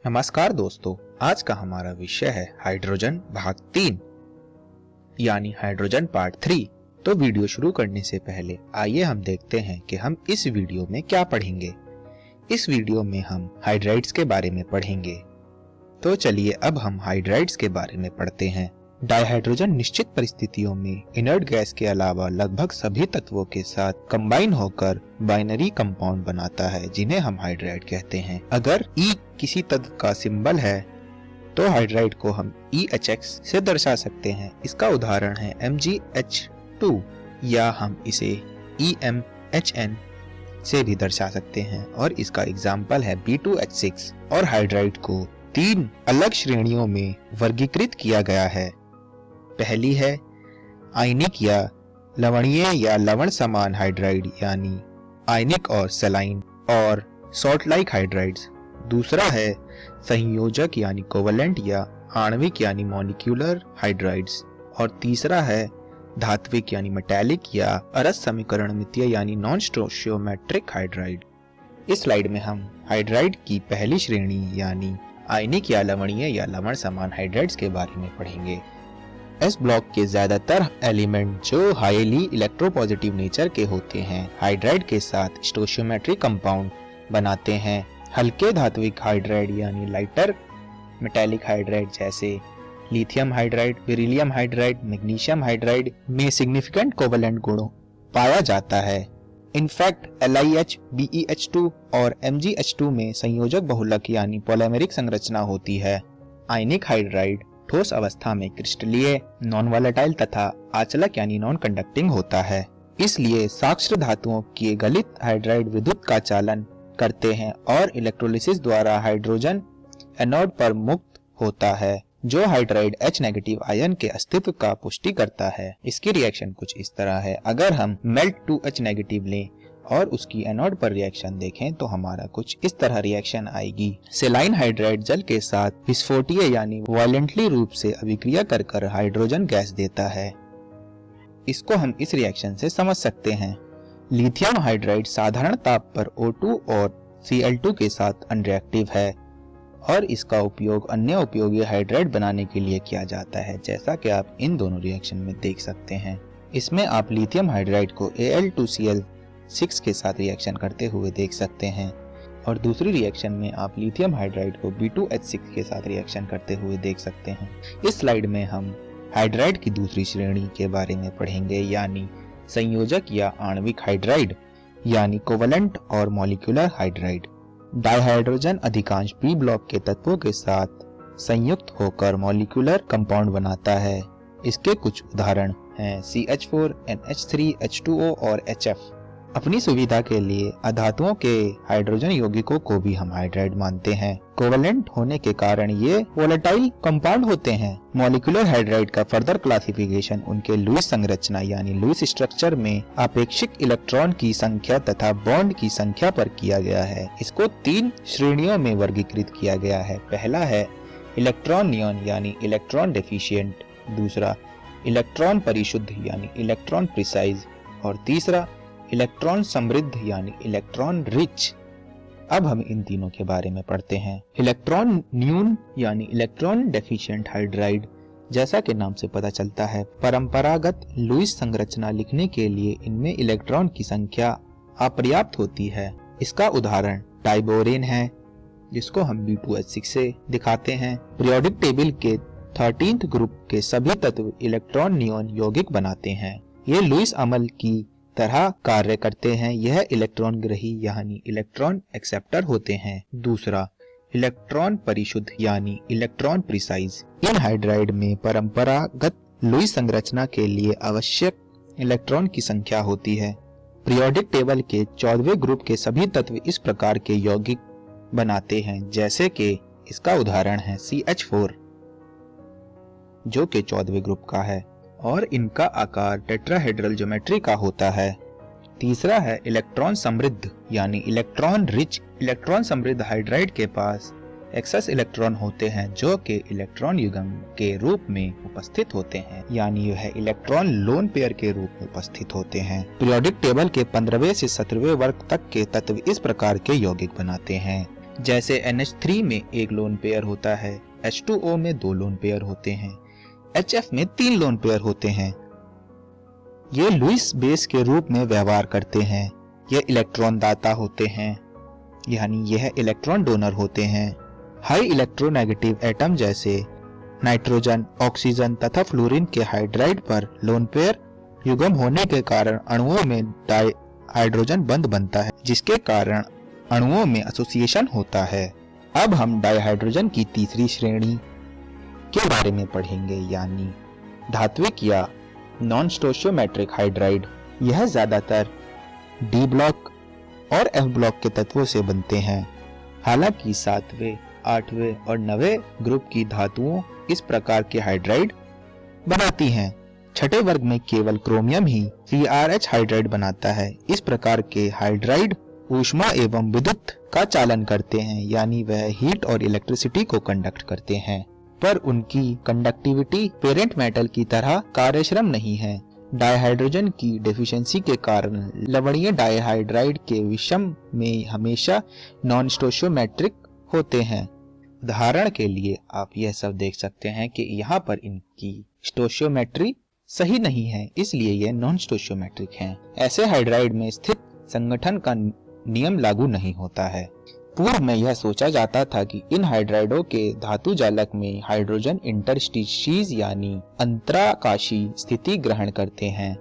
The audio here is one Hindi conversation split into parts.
नमस्कार दोस्तों, आज का हमारा विषय है हाइड्रोजन भाग 3 यानी हाइड्रोजन पार्ट 3। तो वीडियो शुरू करने से पहले आइए हम देखते हैं कि हम इस वीडियो में क्या पढ़ेंगे। इस वीडियो में हम हाइड्राइड्स के बारे में पढ़ेंगे। तो चलिए अब हम हाइड्राइड्स के बारे में पढ़ते हैं। डायहाइड्रोजन निश्चित परिस्थितियों में इनर्ट गैस के अलावा लगभग सभी तत्वों के साथ कंबाइन होकर बाइनरी कंपाउंड बनाता है, जिन्हें हम हाइड्राइड कहते हैं। अगर E किसी तत्व का सिंबल है तो हाइड्राइड को हम EHX से दर्शा सकते हैं। इसका उदाहरण है MgH2, या हम इसे EMHN से भी दर्शा सकते हैं, और इसका एग्जाम्पल है B2H6। और हाइड्राइड को 3 अलग श्रेणियों में वर्गीकृत किया गया है। पहली है आयनिक या लवणीय या लवण समान हाइड्राइड यानी आयनिक और सलाइन और सॉल्ट लाइक हाइड्राइड्स। दूसरा है संयोजक यानी कोवलेंट या आणविक यानी मॉलिक्यूलर हाइड्राइड्स। और तीसरा है धात्विक यानी मेटालिक या अरस समीकरणमितीय यानी नॉन स्टोइचियोमेट्रिक हाइड्राइड। इस स्लाइड में हम हाइड्राइड की पहली श्रेणी यानी आयनिक या लवणीय या लवण समान हाइड्राइड्स के बारे में पढ़ेंगे। एस ब्लॉक के ज्यादातर एलिमेंट जो हाईली इलेक्ट्रोपॉजिटिव नेचर के होते हैं, हाइड्राइड के साथ स्टोइचियोमेट्रिक कंपाउंड बनाते हैं। हल्के धात्विक हाइड्राइड यानी लाइटर मेटालिक हाइड्राइड जैसे lithium hydride, beryllium hydride, magnesium hydride में सिग्निफिकेंट कोवलेंट गुण पाया जाता है। इनफैक्ट LiH, BeH2 और MgH2 में संयोजक बहुलक यानी पॉलीमेरिक संरचना होती है। आयनिक हाइड्राइड ठोस अवस्था में क्रिस्टलीय, नॉन वॉलेटाइल तथा आचलक यानी नॉन कंडक्टिंग होता है। इसलिए साक्ष्य धातुओं के गलित हाइड्राइड विद्युत का चालन करते हैं और इलेक्ट्रोलिसिस द्वारा हाइड्रोजन एनोड पर मुक्त होता है, जो हाइड्राइड H नेगेटिव आयन के अस्तित्व का पुष्टि करता है। इसकी रिएक्शन कुछ इस तरह है। अगर हम मेल्ट 2H नेगेटिव लें और उसकी एनोड पर रिएक्शन देखें तो हमारा कुछ इस तरह रिएक्शन आएगी। सेलाइन हाइड्राइड जल के साथ विस्फोटीय यानी वायलेंटली रूप से अभिक्रिया कर हाइड्रोजन गैस देता है। इसको हम इस रिएक्शन से समझ सकते हैं। लिथियम हाइड्राइड साधारण ताप पर O2 और Cl2 के साथ अनरिएक्टिव है और इसका उपयोग अन्य उपयोगी हाइड्राइड बनाने के लिए किया जाता है, जैसा कि आप इन दोनों रिएक्शन में देख सकते हैं। इसमें आप लिथियम हाइड्राइड को Al2Cl6 के साथ रिएक्शन करते हुए देख सकते हैं, और दूसरी रिएक्शन में आप लिथियम हाइड्राइड को B2H6 के साथ रिएक्शन करते हुए देख सकते हैं। इस स्लाइड में हम हाइड्राइड की दूसरी श्रेणी के बारे में पढ़ेंगे, यानी संयोजक या आणविक हाइड्राइड यानी कोवलेंट और मॉलिक्यूलर हाइड्राइड। डायहाइड्रोजन अधिकांश P ब्लॉक के तत्वों के साथ संयुक्त होकर मॉलिक्यूलर कंपाउंड बनाता है। इसके कुछ उदाहरण हैं CH4, NH3, H2O और HF। अपनी सुविधा के लिए अधातुओं के हाइड्रोजन यौगिकों को भी हम हाइड्राइड मानते हैं। कोवलेंट होने के कारण ये वोलेटाइल कंपाउंड होते हैं। मॉलिक्यूलर हाइड्राइड का फर्दर क्लासिफिकेशन उनके लुईस संरचना यानी लुईस स्ट्रक्चर में अपेक्षित इलेक्ट्रॉन की संख्या तथा बॉन्ड की संख्या पर किया गया है। इसको 3 श्रेणियों में वर्गीकृत किया गया है। पहला है इलेक्ट्रॉन नियन यानी इलेक्ट्रॉन डेफिशिएंट, दूसरा इलेक्ट्रॉन परिशुद्ध यानी इलेक्ट्रॉन प्रिसाइज, और तीसरा इलेक्ट्रॉन समृद्ध यानी इलेक्ट्रॉन रिच। अब हम इन तीनों के बारे में पढ़ते हैं। इलेक्ट्रॉन न्यून यानी इलेक्ट्रॉन डेफिशिएंट हाइड्राइड, जैसा कि नाम से पता चलता है, परंपरागत लुईस संरचना लिखने के लिए इनमें इलेक्ट्रॉन की संख्या अपर्याप्त होती है। इसका उदाहरण टाइबोरेन है, जिसको हम B2H6 से दिखाते हैं। पीरियोडिक टेबल के 13th ग्रुप के सभी तत्व इलेक्ट्रॉन नियन यौगिक बनाते हैं। ये लुईस अमल की तरह कार्य करते हैं। यह इलेक्ट्रॉन ग्रही यानी इलेक्ट्रॉन एक्सेप्टर होते हैं। दूसरा इलेक्ट्रॉन परिशुद्ध यानी इलेक्ट्रॉन प्रिसाइज। इन हाइड्राइड में परंपरागत लुईस संरचना के लिए आवश्यक इलेक्ट्रॉन की संख्या होती है। पीरियोडिक टेबल के 14वें ग्रुप के सभी तत्व इस प्रकार के यौगिक बनाते हैं, जैसे कि इसका उदाहरण है CH4, जो कि 14वें ग्रुप का है और इनका आकार टेट्राहेड्रल ज्योमेट्री का होता है। तीसरा है इलेक्ट्रॉन समृद्ध यानी इलेक्ट्रॉन रिच। इलेक्ट्रॉन समृद्ध हाइड्राइड के पास एक्सेस इलेक्ट्रॉन होते हैं, जो कि इलेक्ट्रॉन युग्म के रूप में उपस्थित होते हैं, यानी यह इलेक्ट्रॉन लोन पेयर के रूप में उपस्थित होते हैं। पीरियोडिक टेबल के 15वें से 17वें वर्ग तक के तत्व इस प्रकार के यौगिक बनाते हैं। जैसे NH3 में एक लोन पेयर होता है, H2O में 2 लोन पेयर होते हैं, HF में 3 लोन पेयर होते हैं। ये लुईस बेस के रूप में व्यवहार करते हैं। ये इलेक्ट्रॉन दाता होते हैं, यानी यह इलेक्ट्रॉन डोनर होते हैं। हाई इलेक्ट्रोनेगेटिव एटम जैसे नाइट्रोजन, ऑक्सीजन तथा फ्लोरीन के हाइड्राइड पर लोन पेयर युग्म होने के कारण अणुओं में डाई हाइड्रोजन बंध बनता है, जिसके कारण अणुओं में एसोसिएशन होता है। अब हम डाइहाइड्रोजन की तीसरी श्रेणी के बारे में पढ़ेंगे, यानी धात्विक या नॉन स्टोशियोमेट्रिक हाइड्राइड। यह ज्यादातर डी ब्लॉक और एफ ब्लॉक के तत्वों से बनते हैं। हालांकि 7वें, 8वें और 9वें ग्रुप की धातुओं इस प्रकार के हाइड्राइड बनाती हैं। छठे वर्ग में केवल क्रोमियम ही CrH हाइड्राइड बनाता है। इस प्रकार के हाइड्राइड ऊष्मा एवं विद्युत का चालन करते हैं, यानी वह हीट और इलेक्ट्रिसिटी को कंडक्ट करते हैं, पर उनकी कंडक्टिविटी पेरेंट मेटल की तरह कार्यक्षम नहीं है। डाइहाइड्रोजन की डेफिशिएंसी के कारण लवणीय डाइहाइड्राइड के विषम में हमेशा नॉन स्टोशियोमेट्रिक होते हैं। उदाहरण के लिए आप यह सब देख सकते हैं कि यहाँ पर इनकी स्टोशियोमेट्री सही नहीं है, इसलिए ये नॉन स्टोशियोमेट्रिक हैं। ऐसे हाइड्राइड में स्थित संगठन का नियम लागू नहीं होता है। पूर्व में यह सोचा जाता था कि इन हाइड्राइडों के धातु जालक में हाइड्रोजन इंटरस्टिशीज यानी अंतराकाशी स्थिति ग्रहण करते हैं,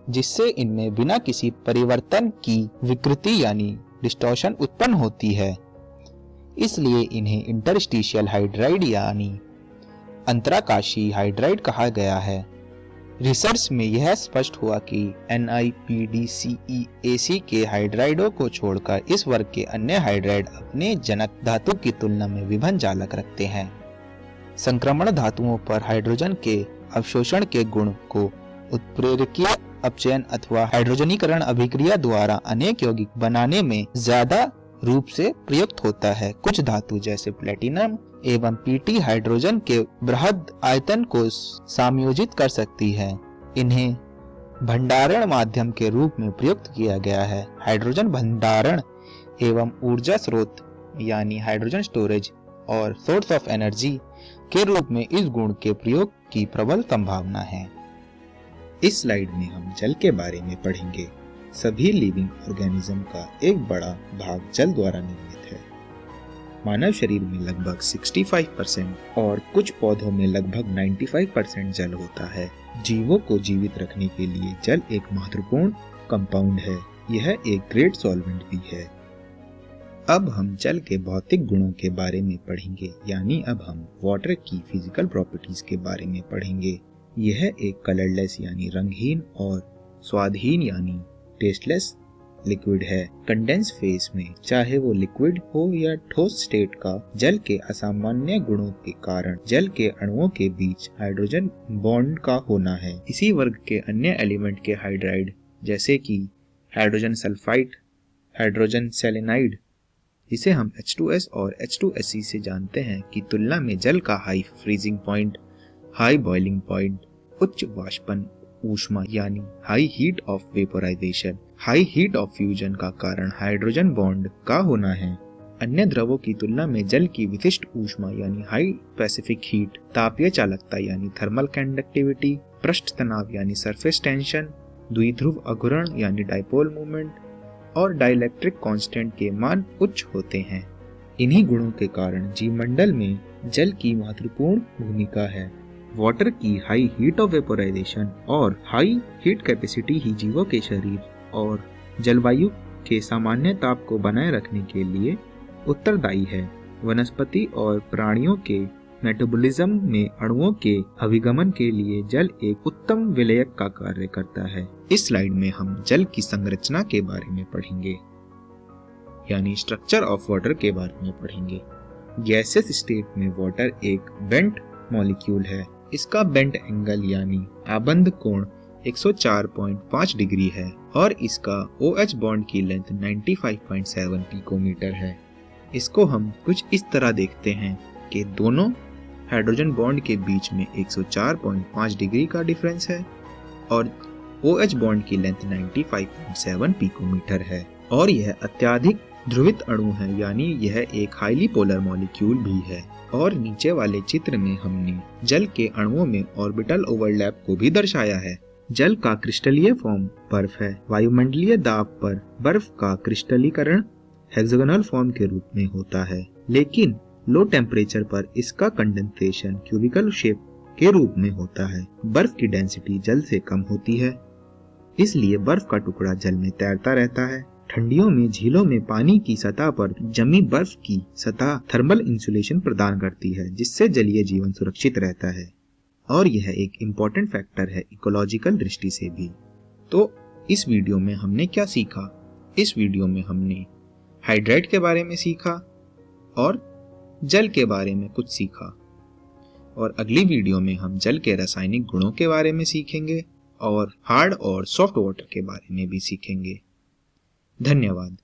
जिससे इनमें बिना किसी परिवर्तन की विकृति यानी डिस्टॉर्शन उत्पन्न होती है। इसलिए इन्हें इंटरस्टिशियल हाइड्राइड यानी अंतराकाशी हाइड्राइड कहा गया है। रिसर्च में यह स्पष्ट हुआ कि NiPDCeAc के हाइड्राइडों को छोड़कर इस वर्ग के अन्य हाइड्राइड अपने जनक धातु की तुलना में विभिन्न जालक रखते हैं। संक्रमण धातुओं पर हाइड्रोजन के अवशोषण के गुण को उत्प्रेरकीय अपचयन अथवा हाइड्रोजनीकरण अभिक्रिया द्वारा अनेक यौगिक बनाने में ज्यादा रूप से प्रयुक्त होता है। कुछ धातु जैसे प्लेटिनम एवं Pt हाइड्रोजन के बृहद आयतन को समायोजित कर सकती है। इन्हें भंडारण माध्यम के रूप में प्रयुक्त किया गया है। हाइड्रोजन भंडारण एवं ऊर्जा स्रोत यानी हाइड्रोजन स्टोरेज और सोर्स ऑफ एनर्जी के रूप में इस गुण के प्रयोग की प्रबल संभावना है। इस स्लाइड में हम जल के बारे में पढ़ेंगे। सभी लिविंग ऑर्गेनिज्म का एक बड़ा भाग जल द्वारा निर्मित है। मानव शरीर में लगभग 65% और कुछ पौधों में लगभग 95% जल होता है। जीवों को जीवित रखने के लिए जल एक महत्वपूर्ण कंपाउंड है। यह एक ग्रेट सॉल्वेंट भी है। अब हम जल के भौतिक गुणों के बारे में पढ़ेंगे, यानी अब हम वाटर की फिजिकल प्रॉपर्टीज के बारे में पढ़ेंगे। यह एक कलरलेस यानी रंगहीन और स्वादहीन यानी टेस्टलेस लिक्विड है। कंडेंस फेज में चाहे वो लिक्विड हो या ठोस स्टेट का, जल के असामान्य गुणों के कारण जल के अणुओं के बीच हाइड्रोजन बॉन्ड का होना है। इसी वर्ग के अन्य एलिमेंट के हाइड्राइड जैसे कि हाइड्रोजन सल्फाइड, हाइड्रोजन सेलेनाइड जिसे हम H2S और H2SE से जानते हैं की तुलना में जल का high freezing point, high boiling point, उच्च वाष्पन ऊष्मा यानी high heat of vaporisation, high heat of fusion का कारण हाइड्रोजन बॉन्ड का होना है। अन्य द्रवों की तुलना में जल की विशिष्ट ऊष्मा यानी हाई स्पेसिफिक हीट, तापीय चालकता यानी थर्मल कंडक्टिविटी, पृष्ठ तनाव यानी सरफेस टेंशन, द्विध्रुव अघूर्ण यानी डाइपोल मूवमेंट और डाइलेक्ट्रिक कांस्टेंट के मान उच्च होते हैं। इन्हीं गुणों के कारण जीवमंडल में जल की महत्वपूर्ण भूमिका है। वाटर की हाई हीट ऑफ वेपोराइजेशन और हाई हीट कैपेसिटी ही जीवों के शरीर और जलवायु के सामान्य ताप को बनाए रखने के लिए उत्तरदायी है। वनस्पति और प्राणियों के मेटाबॉलिज्म में अणुओं के अभिगमन के लिए जल एक उत्तम विलयक का कार्य करता है। इस स्लाइड में हम जल की संरचना के बारे में पढ़ेंगे, यानी स्ट्रक्चर ऑफ वाटर के बारे में पढ़ेंगे। गैसियस स्टेट में वाटर एक बेंट मॉलिक्यूल है। इसका बेंट एंगल यानी आबंध कोण 104.5 डिग्री है और इसका OH बॉन्ड की लेंथ 95.7 पिकोमीटर है। इसको हम कुछ इस तरह देखते हैं कि दोनों हाइड्रोजन बॉन्ड के बीच में 104.5 डिग्री का डिफरेंस है और OH बॉन्ड की लेंथ 95.7 पिकोमीटर है और यह अत्यधिक ध्रुवित अणु है, यानी यह एक हाईली पोलर मॉलिक्यूल भी है। और नीचे वाले चित्र में हमने जल के अणुओं में ऑर्बिटल ओवरलैप को भी दर्शाया है। जल का क्रिस्टलीय फॉर्म बर्फ है। वायुमंडलीय दाब पर बर्फ का क्रिस्टलीकरण हेक्सागोनल फॉर्म के रूप में होता है, लेकिन लो टेम्परेचर पर इसका कंडेंसेशन क्यूबिकल शेप के रूप में होता है। बर्फ की डेंसिटी जल से कम होती है, इसलिए बर्फ का टुकड़ा जल में तैरता रहता है। ठंडियों में झीलों में पानी की सतह पर जमी बर्फ की सतह थर्मल इंसुलेशन प्रदान करती है, जिससे जलीय जीवन सुरक्षित रहता है। और यह एक इम्पॉर्टेंट फैक्टर है इकोलॉजिकल दृष्टि से भी। तो इस वीडियो में हमने क्या सीखा? इस वीडियो में हमने हाइड्रेट के बारे में सीखा और जल के बारे में कुछ सीखा। और अगली वीडियो में हम जल के रासायनिक गुणों के बारे में सीखेंगे और हार्ड और सॉफ्ट वाटर के बारे में भी सीखेंगे। धन्यवाद।